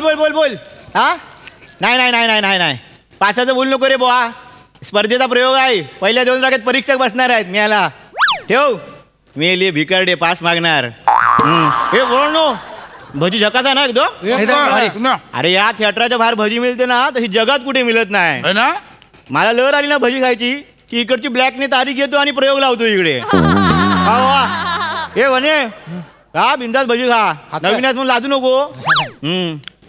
बोल बोल बोल. हा नाही नाही नाही नाही नाही नाही पासाचं बोल नको रे बुवा. स्पर्धेचा प्रयोग आहे. पहिल्या 2 रागात परीक्षक बसणार आहेत. मी आला ठेव. मेली भिकारडे पास मागणार. हे बोल नो भजी झकाचा ना एकदम. अरे या थिएटरच्या बाहेर भजी मिळते ना तशी जगात कुठे मिळत नाही ना. मला लहर आली ना भजी खायची की इकडची ब्लॅकने तारीख घेतो आणि प्रयोग लावतो इकडे. हे म्हणे हा बिंदास भजी खा. नवीन म्हणून लाजू नको.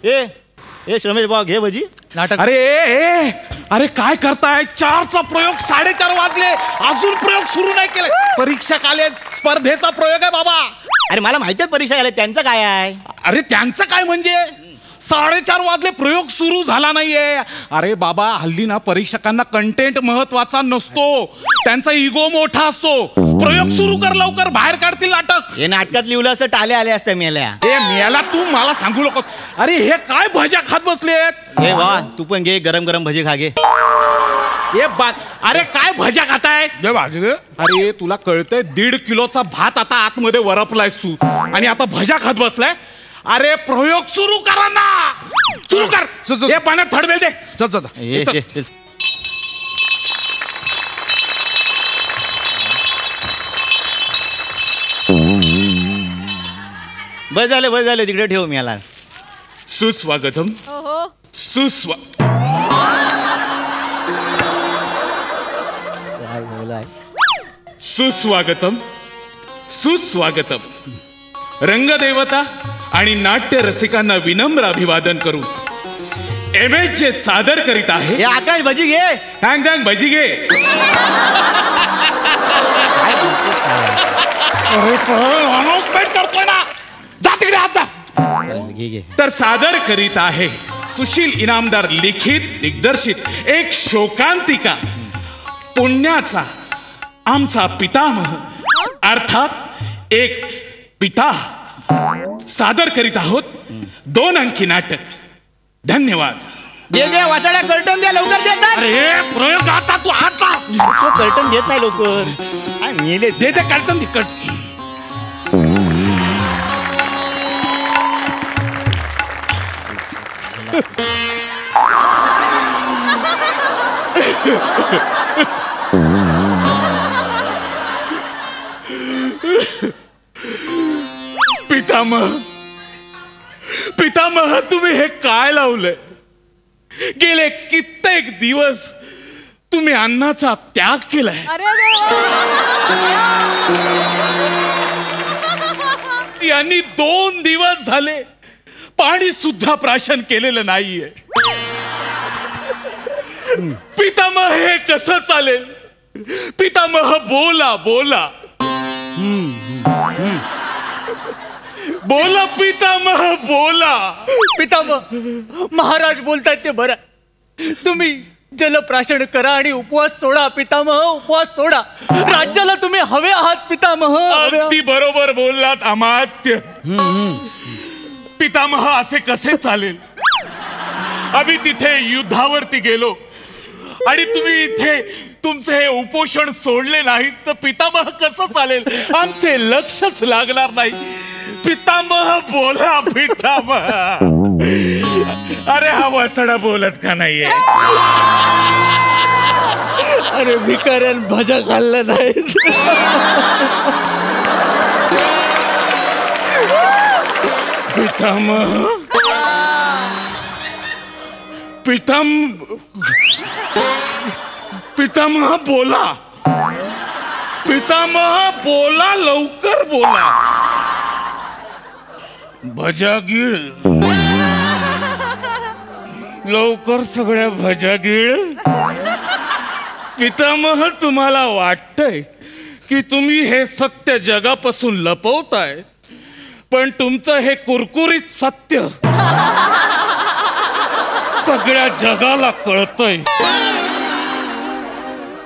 ए श्रमेश भाऊ घे भजी. नाटक. अरे अरे काय करताय. 4चा प्रयोग 4:30 वाजले अजून प्रयोग सुरू नाही केले. परीक्षक आले. स्पर्धेचा प्रयोग आहे बाबा. अरे मला माहिती आहे परीक्षा आल्या त्यांचं काय आहे. अरे त्यांचं काय म्हणजे 4:30 वाजले प्रयोग सुरू झाला नाहीये. अरे बाबा हल्ली ना परीक्षकांना कंटेंट महत्वाचा नसतो. त्यांचा इगो मोठा असतो. प्रयोग सुरू कर लवकर बाहेर काढतील नाटक. हे नाटकात लिहिलं असं टाले आले असते मेल्या. ए मेला तू मला सांगू नकोस. अरे हे काय भज्या खात बसलेत. हे बाबा तू पण घे गरम गरम भजी खा घे. अरे काय भज्या खाताय. अरे तुला कळतंय 1.5 किलोचा भात आता आतमध्ये वरपलायस तू आणि आता भज्या खात बसलाय. अरे प्रयोग सुरू करा ना. सुरू कर. हे पाण्यात थडवेल दे. बस झालं तिकडे ठेव मी आला. सुस्वागतम. सुस्वागतम सुस्वागतम. रंगदेवता आणि नाट्य रसिकांना विनम्र अभिवादन करून एमएच जे सादर करीत आहे. आकाश भजी घे. थँक भजी घे. अनाउन्समेंट करतोय ना. जा तिकडे आता. तर सादर करीत आहे सुशील इनामदार लिखित दिग्दर्शित एक शोकांतिका पुण्याचा आमचा पितामह अर्थात एक पिता सादर करीत आहोत 2 अंकी नाटक. धन्यवाद. दे वाचाड्या कर्टन द्या लवकर देत. अरे प्रयोग आता तू आजचा तो कर्टन देत नाही लवकर. मेले दे कर्टन तिकट. पितामह तुम्ही हे काय लावलंय. गेले कित्येक दिवस तुम्ही अन्नाचा त्याग केलाय. यांनी 2 दिवस झाले पाणी सुद्धा प्राशन केलेलं नाहीये. पितामह हे कसं चालेल. पितामह बोला बोला बोला. पितामह बोला. पितामह महाराज बोलतायत ते बरं. तुम्ही जलप्राशन करा आणि उपवास सोडा. पितामह उपवास सोडा. राज्याला तुम्ही हवे आहात पितामह. अगदी बरोबर बोललात अमात्य. पितामह असे कसे चालेल. आम्ही तिथे युद्धावरती गेलो आणि तुम्ही इथे तुमचे हे उपोषण सोडले नाहीत तर पितामह कसं चालेल. आमचे लक्षच लागणार नाही. पितामह बोला. पितामह. अरे हा वसडा बोलत का नाहीये. अरे भिकाऱ्यान भजा खाल्ल्या नाहीत. पितामह. पितामह बोला. पितामह बोला. लवकर बोला. भजा गिळ. लवकर सगळ्या भजा गिळ. पितामह तुम्हाला वाटतंय की तुम्ही हे सत्य जगापासून लपवताय पण तुमचं हे कुरकुरीत सत्य सगळ्या जगाला कळतंय.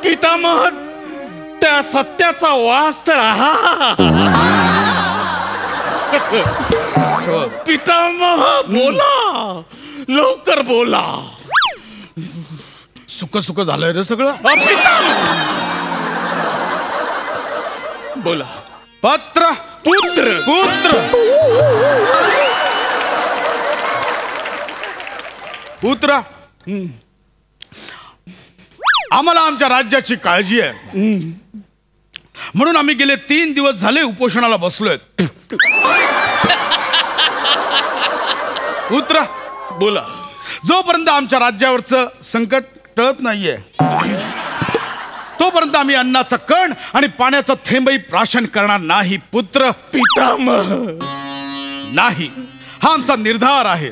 पितामह त्या सत्याचा वास तर पितामह बोला. लवकर बोला. सुख सुख झालंय रे सगळं. बोला. पत्र पुत्र पुत्र पुत्र आम्हाला आमच्या राज्याची काळजी आहे, म्हणून आम्ही गेले 3 दिवस झाले उपोषणाला बसलोय. पुत्र बोला. जोपर्यंत आमच्या राज्यावरचं संकट टळत नाहीये तोपर्यंत आम्ही अन्नाचा कण आणि पाण्याचा थेंबही प्राशन करणार नाही. पुत्र पितामह. नाही, हा आमचा निर्धार आहे.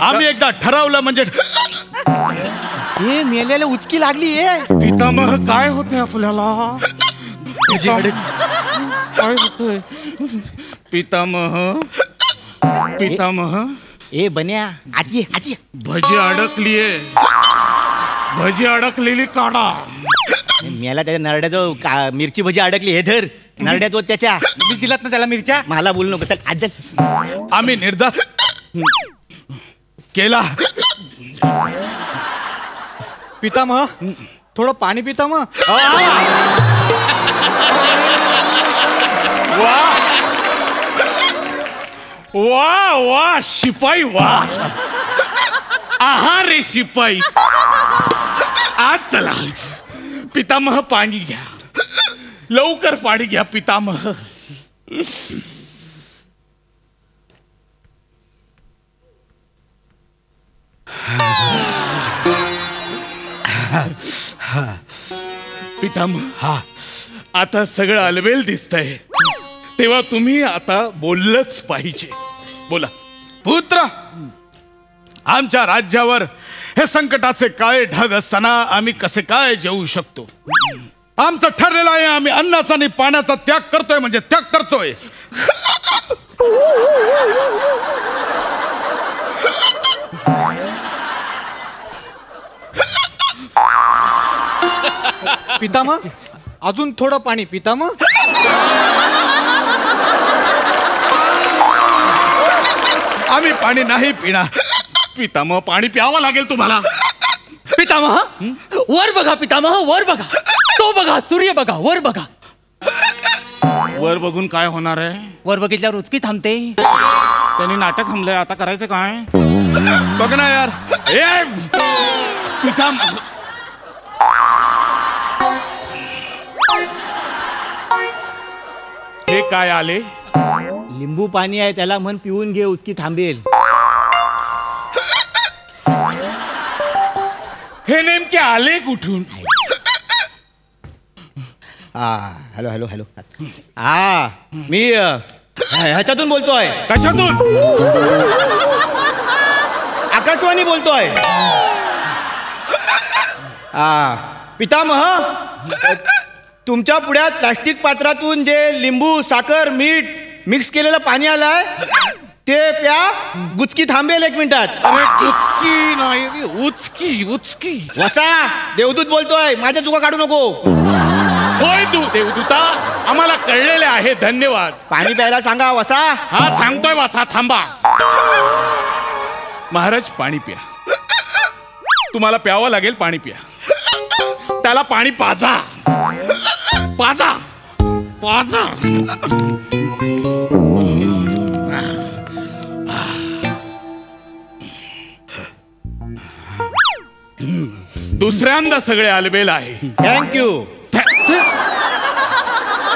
आम्ही एकदा ठरवलं म्हणजे हे मेल्याला उचकी लागली आहे. पितामह काय होतंय आपल्याला? काय होतंय पितामह? पितामह ए बन्या आती आती. भजी अडकलीये, भजी अडकलेली काढा. मेला त्याच्या नरड्याचं मिरची भजी अडकली. हे धर नरड्यात होत त्याच्या. दिलात ना त्याला मिरच्या. मला बोलू नको. चल आज आम्ही निर्धार केला. पितामह थोडं पाणी पितामह. वा वा शिपाई वा. आहा रे शिपाई. आज चला पितामह पाणी घ्या, लवकर पाणी घ्या पितामह. पितामह हा आता सगळं अलबेल दिसतंय, तेव्हा तुम्ही आता बोललंच पाहिजे. बोला. पुत्र आमच्या राज्यावर हे संकटाचे काळे ढग असताना आम्ही कसे काय जेवू शकतो? आमचं ठरलेलं आहे, आम्ही अन्नाचा आणि पाण्याचा त्याग करतोय म्हणजे त्याग करतोय. पितामह अजून थोडं पाणी पितामह. आम्ही पाणी नाही पिणार. पितामह पाणी प्यावं लागेल तुम्हाला. पितामह वर बघा, पितामह वर बघा, तो बघा, सूर्य बघा, वर बघा. वर बघून काय होणार आहे? वर बघितल्यावर उचकी थांबते. त्यांनी नाटक थांबलंय, आता करायचं काय? बघ ना यार. ए पितामह हे काय आले? लिंबू पाणी आहे, त्याला म्हण पिऊन घे, उचकी थांबेल. हे नेमके आले कुठून? Hello hello hello. मी ह्याच्यातून बोलतोय. कशातून? आकाशवाणी बोलतोय. पितामह तुमच्या पुढ्यात प्लास्टिक पात्रातून जे लिंबू साखर मीठ मिक्स केलेलं पाणी आलंय ते प्या, गुचकी थांबेल 1 मिनिटात. उचकी नाही, उचकी उचकी. वसा देवदूत बोलतोय, माझ्या चुका काढू नको. होय तू देवदूता, आम्हाला कळलेले आहे, धन्यवाद. पाणी प्यायला सांगा वसा. हा सांगतोय वासा, थांबा. महाराज पाणी प्या, तुम्हाला प्यावं लागेल. पाणी प्या, त्याला पाणी पाजा, पाजा, पाजा. दुसऱ्यांदा सगळे अलबेल आहे. थँक्यू.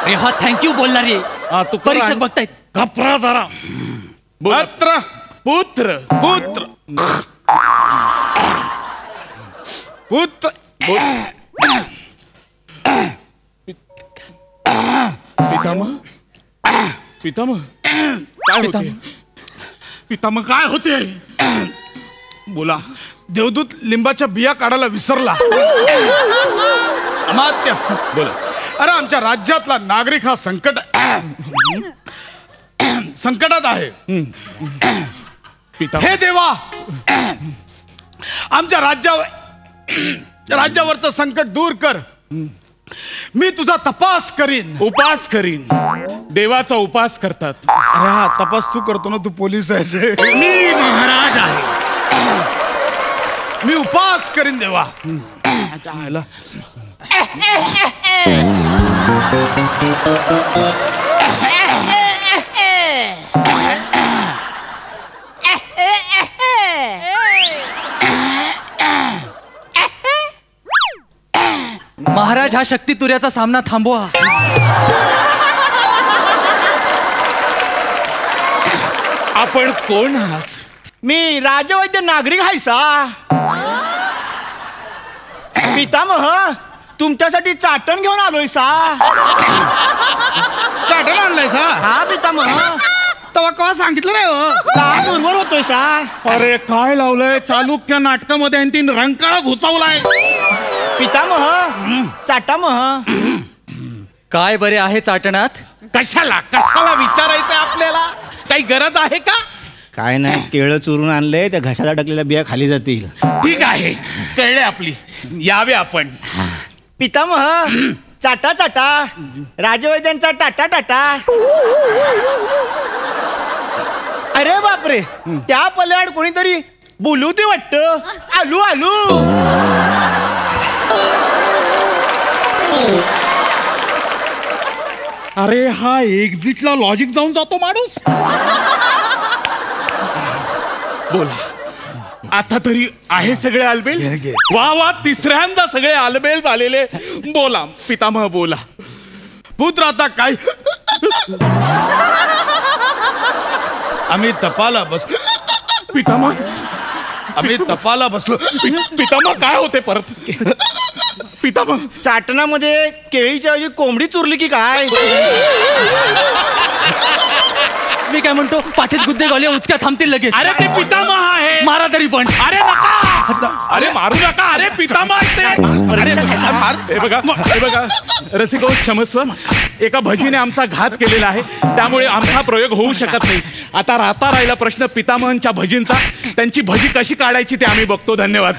अरे हा थँक्यू बोलणार रे. तू परीक्षक बघतायत. घपरा जरा. पुत्र पुत्र पुत्र पुत्र पितामह, पितामह काय होते? पितामह काय होते? बोला. देवदूत लिंबाच्या बिया काढायला विसरला. अमात्य बोला. अरे आमच्या राज्यातला नागरिक हा संकटात आहे. पितामह हे देवा, आमच्या राज्यावरचं संकट दूर कर. मी तुझा तपास करीन. उपास करीन. देवाचा उपास करतात. अरे हा तपास तू करतो ना, तू पोलीस आहेस. मी महाराज आहे. मी उपास करीन देवा. महाराज, हा शक्ती तुऱ्याचा सामना थांबवा. आपण कोण आहात? मी राजवैद्य नागरिक आहे सा. पितामह, तुमच्यासाठी चाटण घेऊन आलोय सा. चाटण आणलाय सा. हा पितामह. तेव्हा केव्हा सांगितलं नाही हो. का दुर्बल होतोय सा. अरे काय लावलंय चालुक्य नाटकामध्ये आणि तीन रंकाळा घुसवलाय. पितामह, चाटामह. काय बरे आहे चाटणात? कशाला कशाला विचारायचंय आपल्याला? काही गरज आहे का? काय नाही, केळं चुरून आणले, त्या घशाला अडकलेल्या बिया खाली जातील. ठीक आहे, कळले आपली. यावे आपण. पितामह, चाटा चाटा. राजवैद्यांचा टाटा टाटा. अरे बापरे, त्या पल्याड कोणीतरी बोलू ते वाटतं. आलू आलू. अरे हा एक्झिटला लॉजिक जाऊन जातो माणूस. बोला, आता तरी आहे सगळे आलबेल? वा वा, तिसऱ्यांदा सगळे आलबेल झालेले. बोला पितामह, बोला. पुत्र आता काय? आम्ही तपाला बसलो. पितामह, आम्ही तपाला बसलो. पितामह काय होते परत? पितामह, चाटणामध्ये केळीच्या ऐवजी कोंबडी चुरली की काय? मी काय म्हणतो, पाठीत गुद्दे घालूया, उचक्या थांबतील लगेच. अरे ते पितामह आहे. मारा तरी पण. अरे नका, अरे मारू नका. अरे पितामह ते. अरे हे बघा, हे बघा रसिको, क्षमस्व. एका भजीने आमचा घात केलेला आहे, त्यामुळे आमचा प्रयोग होऊ शकत नाही. आता राहिला प्रश्न पितामहांच्या भजींचा. त्यांची भजी कशी काढायची ते आम्ही बघतो. धन्यवाद.